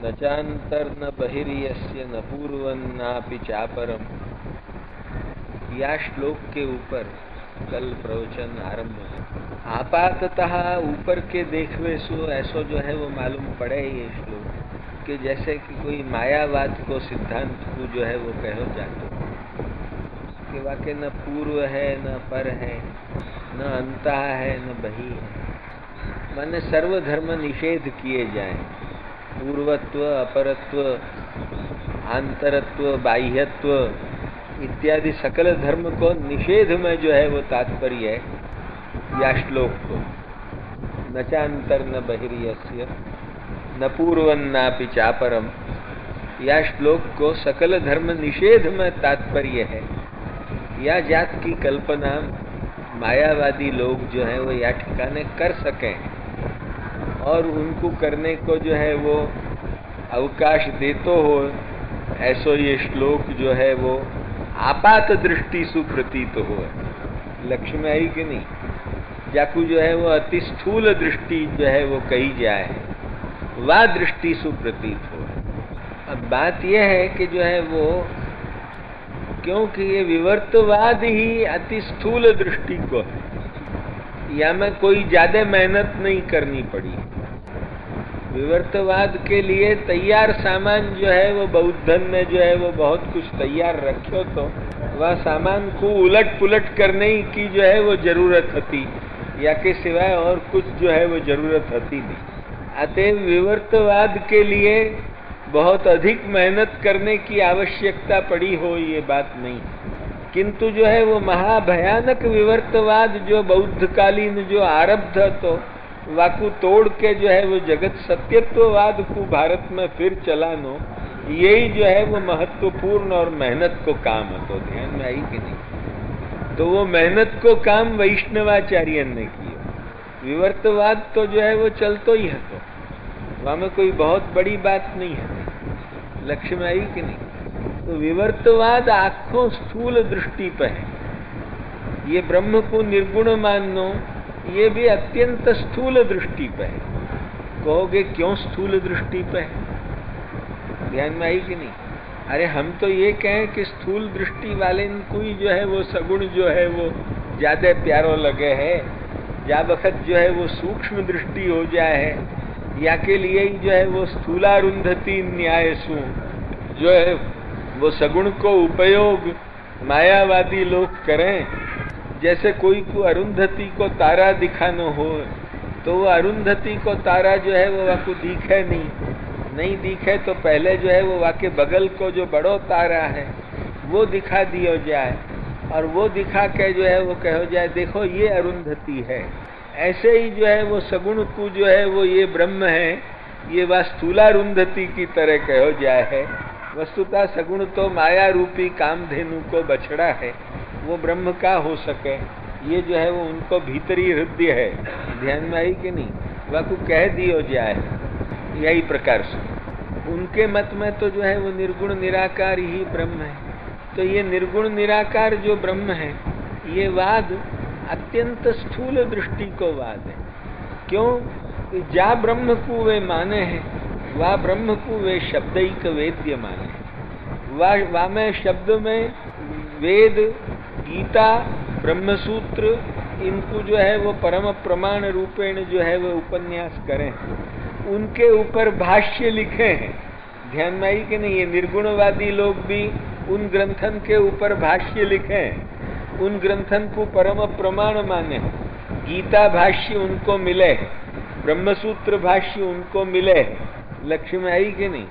न चान्तर्न बहिर्यस्य न पूर्वन्नापि चापरम। या श्लोक के ऊपर कल प्रवचन आरंभ है। आपाततः ऊपर के देखवे सो ऐसो जो है वो मालूम पड़े ये श्लोक कि जैसे कि कोई मायावाद को सिद्धांत को जो है वो कहो जातो कि वाकई न पूर्व है न पर है न अंतः है न बही है। माने सर्वधर्म निषेध किए जाए, पूर्वत्व अपरत्व आंतरत्व बाह्यत्व इत्यादि सकल धर्म को निषेध में जो है वो तात्पर्य है या श्लोक को। न चांतर न बहिर्यस्य न पूर्वन्नापि चापरम, या श्लोक को सकल धर्म निषेध में तात्पर्य है। या जात की कल्पना मायावादी लोग जो है वो या ठिकाने कर सकें और उनको करने को जो है वो अवकाश देतो हो, ऐसो ये श्लोक जो है वो आपात दृष्टि सुप्रतीत हो। लक्ष्य में आई कि नहीं? जाकू जो है वो अति स्थूल दृष्टि जो है वो कही जाए, वह दृष्टि सुप्रतीत हो। अब बात यह है कि जो है वो क्योंकि ये विवर्तवाद ही अति स्थूल दृष्टि को है, या में कोई ज्यादा मेहनत नहीं करनी पड़ी। विवर्तवाद के लिए तैयार सामान जो है वो बौद्धन ने जो है वो बहुत कुछ तैयार रखो, तो वह सामान को उलट पुलट करने की जो है वो जरूरत थी, या के सिवाय और कुछ जो है वो जरूरत थी नहीं। अतएव विवर्तवाद के लिए बहुत अधिक मेहनत करने की आवश्यकता पड़ी हो ये बात नहीं। किंतु जो है वो महाभयानक विवर्तवाद जो बौद्धकालीन जो आरब्ध तो वाकू तोड़ के जो है वो जगत सत्यत्ववाद को भारत में फिर चलानो, यही जो है वो महत्वपूर्ण और मेहनत को काम है। तो ध्यान में आई कि नहीं? तो वो मेहनत को काम वैष्णवाचार्य ने किया। विवर्तवाद तो जो है वो चलतो ही है, तो वहां में कोई बहुत बड़ी बात नहीं है। लक्ष्य में आई कि नहीं? तो विवर्तवाद आंखों स्थूल दृष्टि पर है। ये ब्रह्म को निर्गुण माननो ये भी अत्यंत स्थूल दृष्टि पे है। कहोगे क्यों स्थूल दृष्टि पे है? ध्यान में आई कि नहीं? अरे हम तो ये कहें कि स्थूल दृष्टि वाले को ही जो है वो सगुण जो है वो ज्यादा प्यारो लगे है। जा वक्त जो है वो सूक्ष्म दृष्टि हो जाए है, या के लिए ही जो है वो स्थूलारुंधति न्याय सु जो है वो सगुण को उपयोग मायावादी लोग करें। जैसे कोई को अरुंधति को तारा दिखानो हो, तो वो अरुंधति को तारा जो है वो वाको दिखे नहीं दिखे तो पहले जो है वो वाके बगल को जो बड़ो तारा है वो दिखा दियो जाए, और वो दिखा के जो है वो कहो जाए देखो ये अरुंधति है। ऐसे ही जो है वो सगुण को जो है वो ये ब्रह्म है, ये वह स्थूलारुंधति की तरह कहो जाए है। वस्तुतः सगुण तो माया रूपी कामधेनु को बछड़ा है, वो ब्रह्म का हो सके ये जो है वो उनको भीतरी हृदय है। ध्यान में आई कि नहीं? वह को कह दियो जाए यही प्रकार से। उनके मत में तो जो है वो निर्गुण निराकार ही ब्रह्म है। तो ये निर्गुण निराकार जो ब्रह्म है ये वाद अत्यंत स्थूल दृष्टि को वाद है। क्यों? जा ब्रह्म को वे माने हैं, वह ब्रह्म को वे शब्दिक वेद्य माने हैं। वह में शब्द में वेद गीता ब्रह्मसूत्र इनको जो है वो परम प्रमाण रूपेण जो है वो उपन्यास करें, उनके ऊपर भाष्य लिखे हैं। ध्यान में आई कि नहीं? ये निर्गुणवादी लोग भी उन ग्रंथन के ऊपर भाष्य लिखे हैं, उन ग्रंथन को परम प्रमाण माने। गीता भाष्य उनको मिले, ब्रह्मसूत्र भाष्य उनको मिले। लक्ष्य में आई कि नहीं?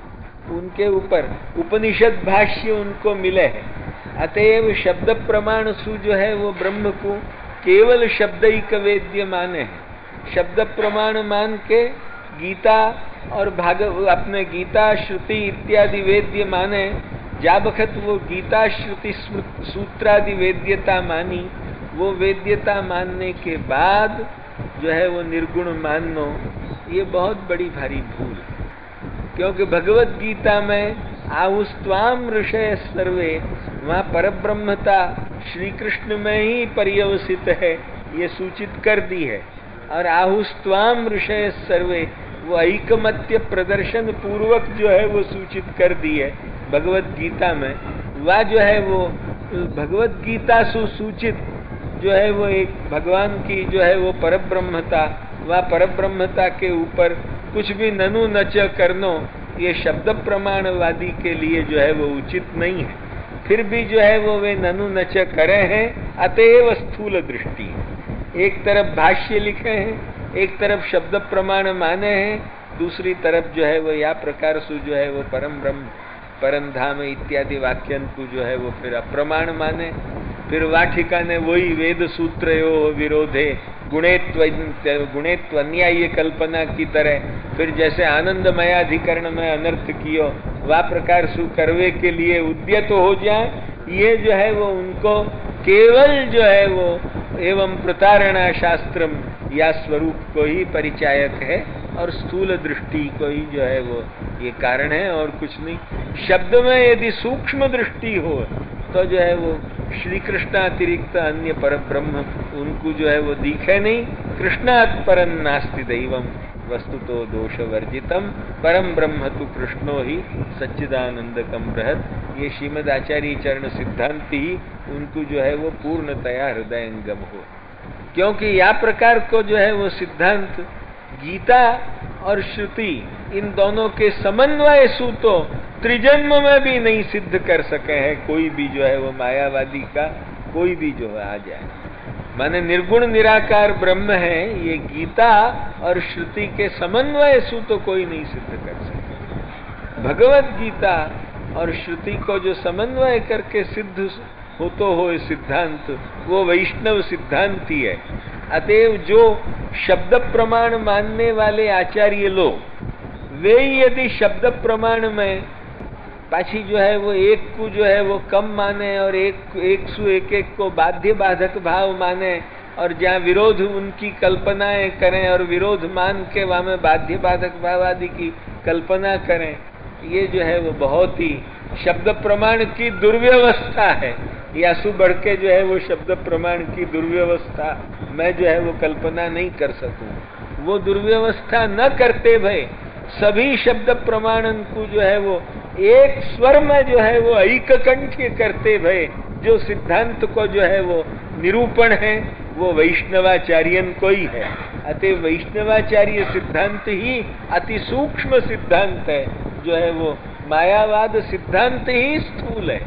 उनके ऊपर उपनिषद भाष्य उनको मिले है। अतएव शब्द प्रमाण सु जो है वो ब्रह्म को केवल शब्दिक वेद्य माने हैं। शब्द प्रमाण मान के गीता और अपने गीता श्रुति इत्यादि वेद्य माने। जा वक्त वो गीता श्रुति सूत्रादि वेद्यता मानी, वो वेद्यता मानने के बाद जो है वो निर्गुण माननो, ये बहुत बड़ी भारी भूल है। क्योंकि भगवत गीता में आहुस्त्वाम ऋषय सर्वे, वहाँ परब्रह्मता श्री कृष्ण में ही पर्यवसित है, ये सूचित कर दी है। और आहुस्त्वाम ऋषय सर्वे, वो ऐकमत्य प्रदर्शन पूर्वक जो है वो सूचित कर दी है भगवत गीता में। वह जो है वो भगवत गीता सुसूचित जो है वो एक भगवान की जो है वो परब्रह्मता, वह परब्रह्मता के ऊपर कुछ भी ननु नच करनो, ये शब्द प्रमाणवादी के लिए जो है वो उचित नहीं है। फिर भी जो है वो वे ननु नच करे हैं, अतएव स्थूल दृष्टि। एक तरफ भाष्य लिखे हैं, एक तरफ शब्द प्रमाण माने हैं, दूसरी तरफ जो है वो या प्रकार से जो है वो परम ब्रह्म परम धाम इत्यादि वाक्यन को जो है वो फिर अप्रमाण माने। फिर वाठिका ने वही वेद सूत्रयो विरोधे गुणेत्व अन्याय्य कल्पना की तरह फिर जैसे आनंदमयाधिकरण में अनर्थ कियो, वह प्रकार सु करवे के लिए उद्यत हो जाए, ये जो है वो उनको केवल जो है वो एवं प्रतारणा शास्त्रम या स्वरूप को ही परिचायक है और स्थूल दृष्टि को ही जो है वो ये कारण है और कुछ नहीं। शब्द में यदि सूक्ष्म दृष्टि हो तो जो है वो श्री कृष्ण अतिरिक्त अन्य पर ब्रह्म उनको जो है वो दिखे नहीं। कृष्णात् परं नास्ति दैवम वस्तुतो दोष वर्जितम परम ब्रह्म तु कृष्णो ही सच्चिदानंदकम बृहत्। ये श्रीमद आचार्य चरण सिद्धांत ही उनको जो है वो पूर्णतया हृदयंगम हो, क्योंकि या प्रकार को जो है वो सिद्धांत गीता और श्रुति इन दोनों के समन्वय सूतो त्रिजन्म में भी नहीं सिद्ध कर सके हैं कोई भी जो है वो मायावादी का कोई भी जो है आ जाए। माने निर्गुण निराकार ब्रह्म है, ये गीता और श्रुति के समन्वय सूतो कोई नहीं सिद्ध कर सके। भगवत गीता और श्रुति को जो समन्वय करके सिद्ध हो तो हो सिद्धांत, वो वैष्णव सिद्धांत ही है। अतएव जो शब्द प्रमाण मानने वाले आचार्य लोग वे यदि शब्द प्रमाण में पाछी जो है वो एक को जो है वो कम माने और एक को बाध्य बाधक भाव माने और जहाँ विरोध उनकी कल्पनाएं करें और विरोध मान के वहाँ में बाध्य बाधक भाव आदि की कल्पना करें, ये जो है वो बहुत ही शब्द प्रमाण की दुर्व्यवस्था है। या सु बढ़ के जो है वो शब्द प्रमाण की दुर्व्यवस्था मैं जो है वो कल्पना नहीं कर सकूं। वो दुर्व्यवस्था न करते भय सभी शब्द प्रमाणन को जो है वो एक स्वर में जो है वो ऐककंठ्य करते भय जो सिद्धांत को जो है वो निरूपण है वो वैष्णवाचार्यन को ही है। अतः वैष्णवाचार्य सिद्धांत ही अति सूक्ष्म सिद्धांत है, जो है वो मायावाद सिद्धांत ही स्थूल है।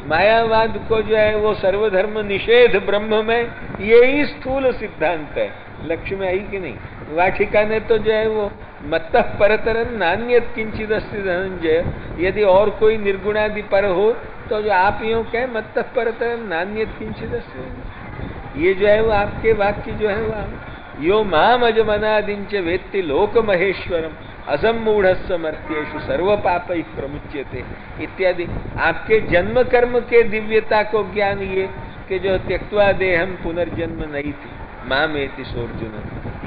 मायावाद को जो है वो सर्वधर्म निषेध ब्रह्म में ये ही स्थूल सिद्धांत है। लक्ष्य में आई कि नहीं? वाठिका ने तो जो है वो मत्तः परतरन नान्यत किंचित अस्ति धनंजय, यदि और कोई निर्गुणादि पर हो तो जो आप यूं कहें मत्तः परतरन नान्यत किंचित अस्ति, ये जो है वो आपके वाक्य जो है वो यो माम अजमनादिंच वेत्ति लोक महेश्वरम असमूढ़स्य मर्त्येषु सर्व पापैः प्रमुच्यते इत्यादि आपके जन्म कर्म के दिव्यता को ज्ञान ये कि जो त्यक्त्वा देहम पुनर्जन्म नहीं थी मामेति सोर्जुन,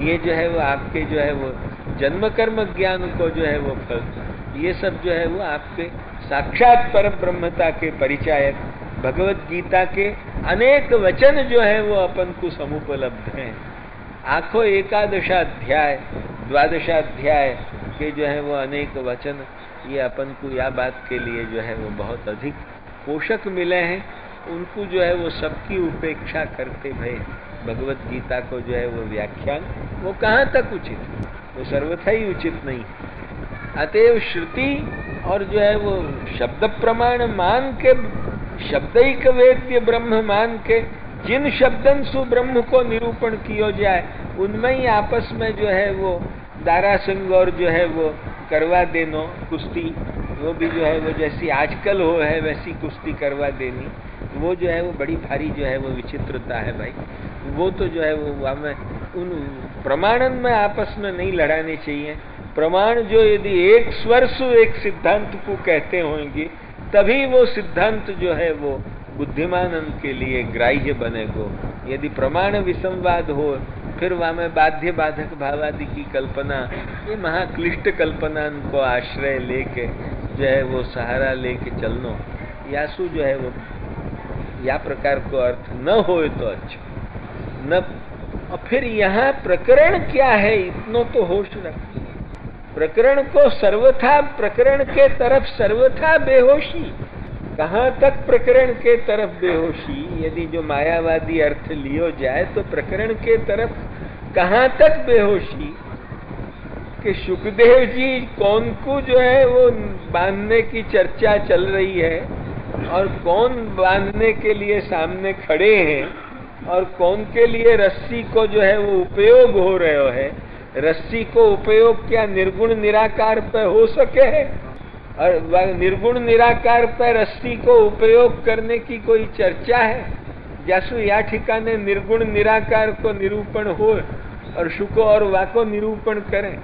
ये जो है वो आपके जो है वो जन्म कर्म ज्ञान को जो है वो फल, ये सब जो है वो आपके साक्षात पर ब्रह्मता के परिचायक भगवत गीता के अनेक वचन जो है वो अपन को समुपलब्ध हैं। आखो एकादशाध्याय द्वादशाध्याय के जो है वो अनेक वचन ये अपन को या बात के लिए जो है वो बहुत अधिक पोषक मिले हैं। उनको जो है वो सबकी उपेक्षा करते भय भगवत गीता को जो है वो व्याख्यान वो कहाँ तक उचित है, वो सर्वथा ही उचित नहीं। अतएव श्रुति और जो है वो शब्द प्रमाण मान के शब्दैक वेद्य ब्रह्म मान के जिन शब्दन सु ब्रह्म को निरूपण किया जाए उनमें ही आपस में जो है वो दारासंग और जो है वो करवा देनो कुश्ती, वो भी जो है वो जैसी आजकल हो है वैसी कुश्ती करवा देनी, वो जो है वो बड़ी भारी जो है वो विचित्रता है भाई। वो तो जो है वो हमें उन प्रमाणन में आपस में नहीं लड़ाने चाहिए। प्रमाण जो यदि एक स्वर से एक सिद्धांत को कहते होंगे तभी वो सिद्धांत जो है वो बुद्धिमानन के लिए ग्राह्य बनेगो। यदि प्रमाण विसंवाद हो फिर वहाँ में बाध्य बाधक भावादि की कल्पना, ये महाक्लिष्ट कल्पना को आश्रय लेके जो है वो सहारा लेके चलनो यासु जो है वो या प्रकार को अर्थ न हो तो अच्छा न। और फिर यहाँ प्रकरण क्या है इतनो तो होश रख। प्रकरण को सर्वथा, प्रकरण के तरफ सर्वथा बेहोशी। कहाँ तक प्रकरण के तरफ बेहोशी? यदि जो मायावादी अर्थ लियो जाए तो प्रकरण के तरफ कहाँ तक बेहोशी कि सुखदेव जी कौन को जो है वो बांधने की चर्चा चल रही है और कौन बांधने के लिए सामने खड़े हैं और कौन के लिए रस्सी को जो है वो उपयोग हो रहे है। रस्सी को उपयोग क्या निर्गुण निराकार पर हो सके है? और निर्गुण निराकार पर रस्सी को उपयोग करने की कोई चर्चा है? जैसु या ठिकाने निर्गुण निराकार को निरूपण हो और शुको और वाको निरूपण करें।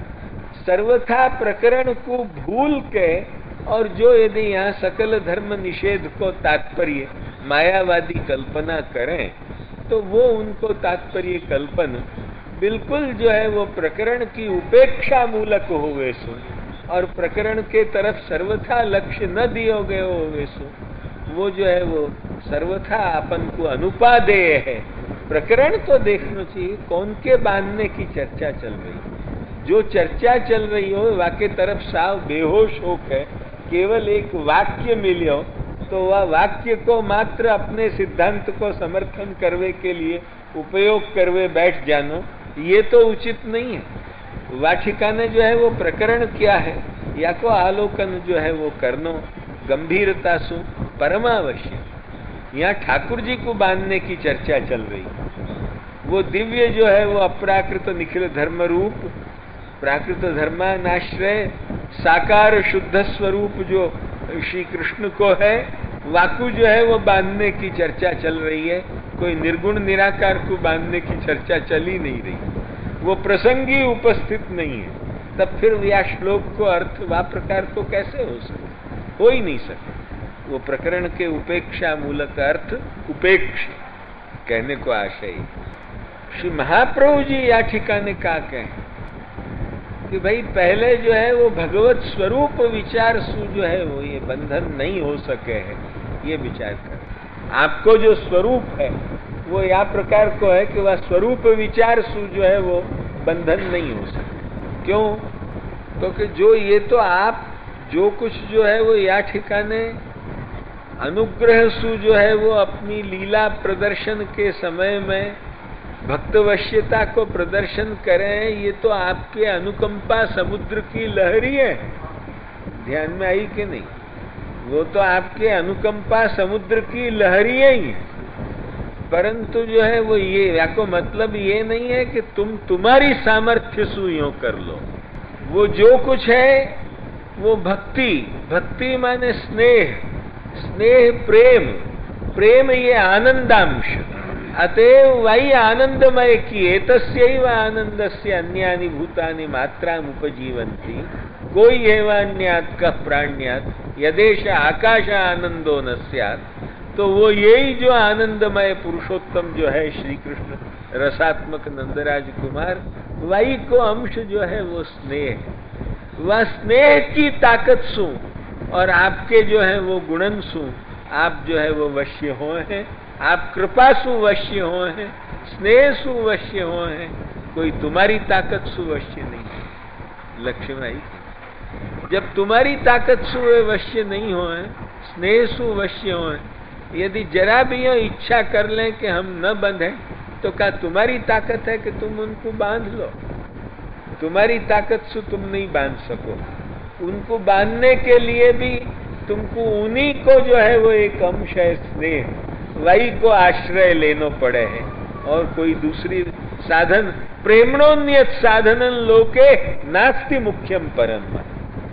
सर्वथा प्रकरण को भूल के, और जो यदि यहाँ सकल धर्म निषेध को तात्पर्य मायावादी कल्पना करें तो वो उनको तात्पर्य कल्पना बिल्कुल जो है वो प्रकरण की उपेक्षा मूलक होवे सो, और प्रकरण के तरफ सर्वथा लक्ष्य न दियो गए होवे सो, वो जो है वो सर्वथा अपन को अनुपादेय है। प्रकरण तो देखना चाहिए कौन के बांधने की चर्चा चल रही। जो चर्चा चल रही हो वाके तरफ साव बेहोश होकर केवल एक वाक्य मिलियो तो वह वाक्य को मात्र अपने सिद्धांत को समर्थन करने के लिए उपयोग करवे बैठ जानो, ये तो उचित नहीं है। वाठिकाने जो है वो प्रकरण क्या है या को आलोकन जो है वो करनो गंभीरता सु परमावश्य। यहाँ ठाकुर जी को बांधने की चर्चा चल रही। वो दिव्य जो है वो अपराकृत निखिल धर्म रूप प्राकृत धर्मानाश्रय साकार शुद्ध स्वरूप जो श्री कृष्ण को है, वाकु जो है वो बांधने की चर्चा चल रही है। कोई निर्गुण निराकार को बांधने की चर्चा चल ही नहीं रही, वो प्रसंग ही उपस्थित नहीं है। तब फिर यह श्लोक को अर्थ वा प्रकार को कैसे हो सके? हो ही नहीं सके। वो प्रकरण के उपेक्षा मूलक अर्थ उपेक्षा कहने को आशय। श्री महाप्रभु जी या ठिकाने का कहें कि भाई पहले जो है वो भगवत स्वरूप विचार सु जो है वो ये बंधन नहीं हो सके है, ये विचार कर। आपको जो स्वरूप है वो या प्रकार को है कि वह स्वरूप विचार सु जो है वो बंधन नहीं हो सके। क्यों? क्योंकि जो ये तो आप जो कुछ जो है वो या ठिकाने अनुग्रह सु जो है वो अपनी लीला प्रदर्शन के समय में भक्तवश्यता को प्रदर्शन करें, ये तो आपके अनुकंपा समुद्र की लहरी है। ध्यान में आई कि नहीं? वो तो आपके अनुकंपा समुद्र की लहरी ही, परंतु जो है वो ये या को मतलब ये नहीं है कि तुम तुम्हारी सामर्थ्य सु यूं कर लो। वो जो कुछ है वो भक्ति, भक्ति माने स्नेह, स्नेह प्रेम, प्रेम ये आनंदांश। अतएव वही आनंदमय किए तस्यैव आनंदस्य अन्यानि भूतानि मात्राम उपजीवन्ति कोई एवान्यात् कः प्राण्यात् यदेश आकाश आनंदो न स्यात्। तो वो यही जो आनंदमय पुरुषोत्तम जो है श्री कृष्ण रसात्मक नंदराज कुमार, वही को अंश जो है वो स्नेह। वह स्नेह की ताकत सु और आपके जो है वो गुणन सु आप जो है वो वश्य हो हैं। आप कृपा सु वश्य हो हैं, स्नेह सु वश्य हो हैं, कोई तुम्हारी ताकत सु वश्य नहीं है। लक्ष्मण आई, जब तुम्हारी ताकत सु वश्य नहीं हो हैं, स्नेह सु वश्य हो हैं, यदि जरा भी यह इच्छा कर लें कि हम न बंधें तो क्या तुम्हारी ताकत है कि तुम उनको बांध लो? तुम्हारी ताकत से तुम नहीं बांध सको। उनको बांधने के लिए भी तुमको उन्हीं को जो है वो एक अंश है स्नेह, वही को आश्रय लेनो पड़े है। और कोई दूसरी साधन प्रेमणोन्यत साधनन लोके नास्ति मुख्यम परम।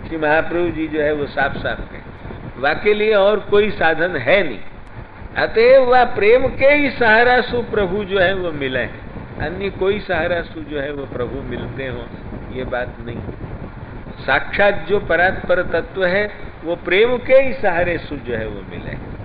श्री महाप्रभु जी जो है वो साफ साफ कहें, वाके लिए और कोई साधन है नहीं। अतएव वह प्रेम के ही सहारा सु प्रभु जो है वो मिले हैं, अन्य कोई सहारा सु जो है वो प्रभु मिलते हो ये बात नहीं। साक्षात जो परात्पर तत्व है वो प्रेम के ही सहारे सु जो है वो मिले हैं।